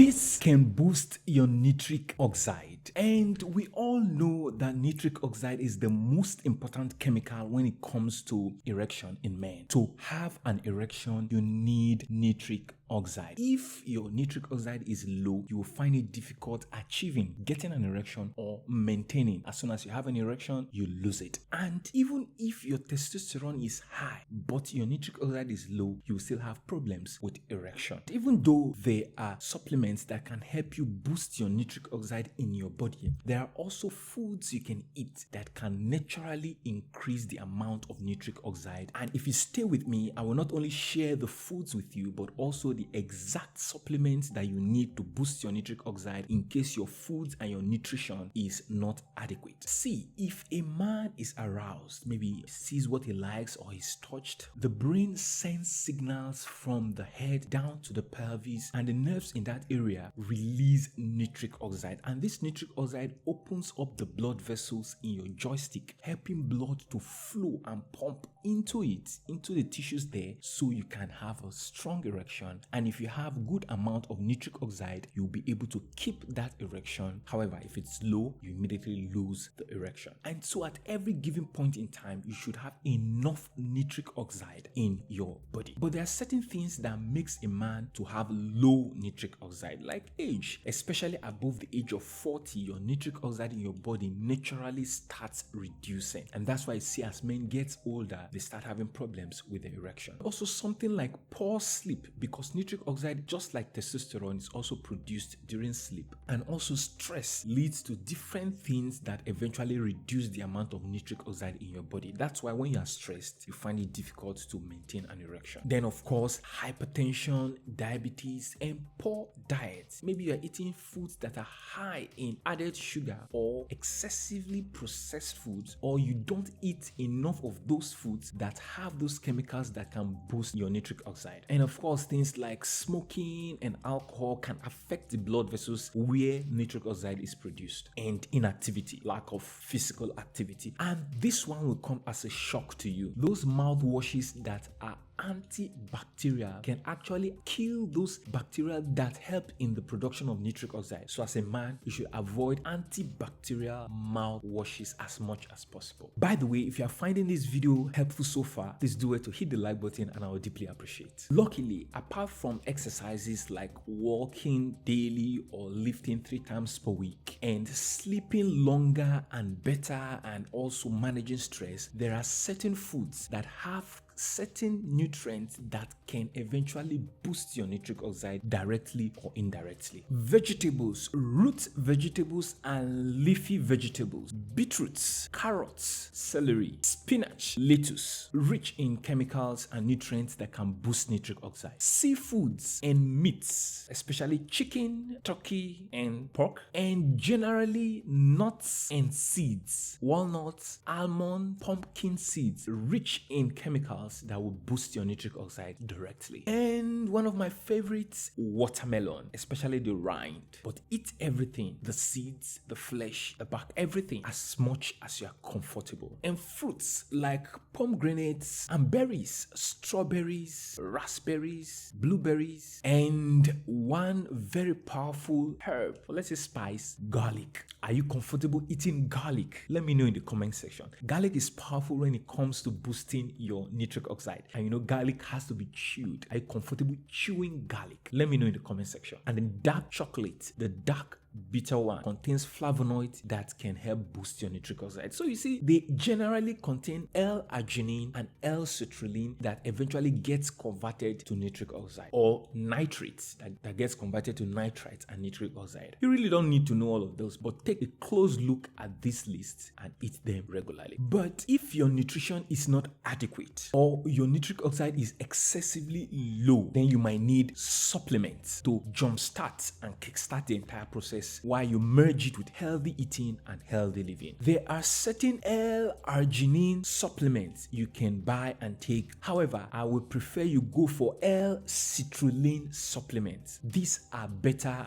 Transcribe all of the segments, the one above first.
This can boost your nitric oxide. And we all know that nitric oxide is the most important chemical when it comes to erection in men. To have an erection, you need nitric oxide. If your nitric oxide is low, you will find it difficult achieving, getting an erection or maintaining. As soon as you have an erection, you lose it. And even if your testosterone is high, but your nitric oxide is low, you will still have problems with erection. Even though there are supplements that can help you boost your nitric oxide in your body, there are also foods you can eat that can naturally increase the amount of nitric oxide. And if you stay with me, I will not only share the foods with you, but also the exact supplements that you need to boost your nitric oxide in case your foods and your nutrition is not adequate. See, if a man is aroused, maybe sees what he likes or is touched, the brain sends signals from the head down to the pelvis, and the nerves in that area release nitric oxide. And this nitric oxide opens up the blood vessels in your joystick, helping blood to flow and pump into the tissues there, so you can have a strong erection. And if you have good amount of nitric oxide, you'll be able to keep that erection. However, if it's low, you immediately lose the erection. And so at every given point in time, you should have enough nitric oxide in your body. But there are certain things that makes a man to have low nitric oxide, like age. Especially above the age of 40, your nitric oxide in your body naturally starts reducing. And that's why you see as men get older, they start having problems with the erection. Also something like poor sleep, because nitric oxide, just like testosterone, is also produced during sleep. And also stress leads to different things that eventually reduce the amount of nitric oxide in your body. That's why when you are stressed, you find it difficult to maintain an erection. Then of course, hypertension, diabetes, and poor diet. Maybe you are eating foods that are high in added sugar or excessively processed foods, or you don't eat enough of those foods that have those chemicals that can boost your nitric oxide. And of course, things like smoking and alcohol can affect the blood vessels where nitric oxide is produced. And inactivity, lack of physical activity. And this one will come as a shock to you. Those mouthwashes that are antibacterial can actually kill those bacteria that help in the production of nitric oxide. So as a man, you should avoid antibacterial mouthwashes as much as possible. By the way, if you are finding this video helpful so far, please do it to hit the like button, and I will deeply appreciate. Luckily, apart from exercises like walking daily or lifting 3 times per week and sleeping longer and better and also managing stress, there are certain foods that have certain nutrients that can eventually boost your nitric oxide directly or indirectly. Vegetables, root vegetables and leafy vegetables, beetroots, carrots, celery, spinach, lettuce, rich in chemicals and nutrients that can boost nitric oxide. Seafoods and meats, especially chicken, turkey, and pork, and generally nuts and seeds, walnuts, almond, pumpkin seeds, rich in chemicals that will boost your nitric oxide directly. And one of my favorites, watermelon, especially the rind. But eat everything, the seeds, the flesh, the bark, everything, as much as you are comfortable. And fruits like pomegranates and berries, strawberries, raspberries, blueberries, and one very powerful herb, or let's say spice, garlic. Are you comfortable eating garlic? Let me know in the comment section. Garlic is powerful when it comes to boosting your nitric oxide. And you know, garlic has to be chewed. Are you comfortable chewing garlic? Let me know in the comment section. And then dark chocolate, the dark bitter one, contains flavonoids that can help boost your nitric oxide. So you see, they generally contain L-arginine and L-citrulline that eventually gets converted to nitric oxide, or nitrates that gets converted to nitrites and nitric oxide. You really don't need to know all of those, but take a close look at this list and eat them regularly. But if your nutrition is not adequate or your nitric oxide is excessively low, then you might need supplements to jumpstart and kickstart the entire process process while you merge it with healthy eating and healthy living. There are certain L-arginine supplements you can buy and take. However, I would prefer you go for L-citrulline supplements. These are better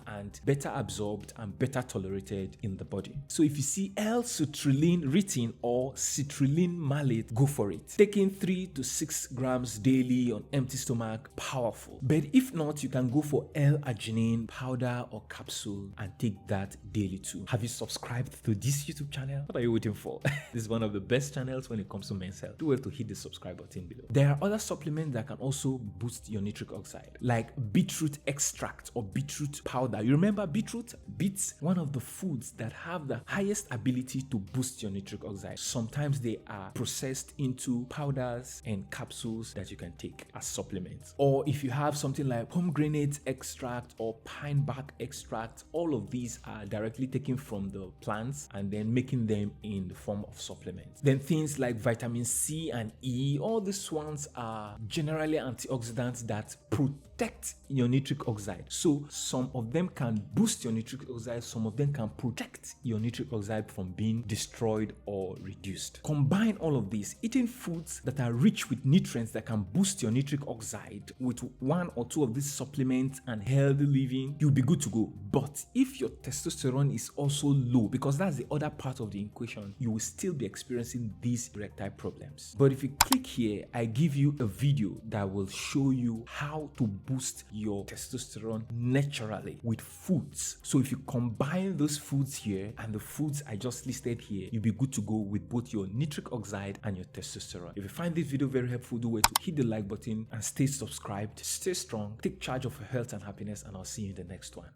absorbed and better tolerated in the body. So if you see L-citrulline written or citrulline malate, go for it. Taking 3 to 6 grams daily on empty stomach, powerful. But if not, you can go for L-arginine powder or capsule and take that daily too. Have you subscribed to this YouTube channel? What are you waiting for? This is one of the best channels when it comes to men's health. Do well to hit the subscribe button below. There are other supplements that can also boost your nitric oxide, like beetroot extract or beetroot powder. You remember beetroot? Beets, one of the foods that have the highest ability to boost your nitric oxide. Sometimes they are processed into powders and capsules that you can take as supplements. Or if you have something like pomegranate extract or pine bark extract, all of these are directly taken from the plants and then making them in the form of supplements. Then things like vitamin C and E, all these ones are generally antioxidants that protect your nitric oxide. So some of them can boost your nitric oxide, some of them can protect your nitric oxide from being destroyed or reduced. Combine all of these, eating foods that are rich with nutrients that can boost your nitric oxide with 1 or 2 of these supplements and healthy living, you'll be good to go. But if your testosterone is also low, because that's the other part of the equation, you will still be experiencing these erectile problems. But if you click here, I give you a video that will show you how to boost your testosterone naturally with foods. So if you combine those foods here and the foods I just listed here, you'll be good to go with both your nitric oxide and your testosterone. If you find this video very helpful, do well to hit the like button and stay subscribed. Stay strong, take charge of your health and happiness, and I'll see you in the next one.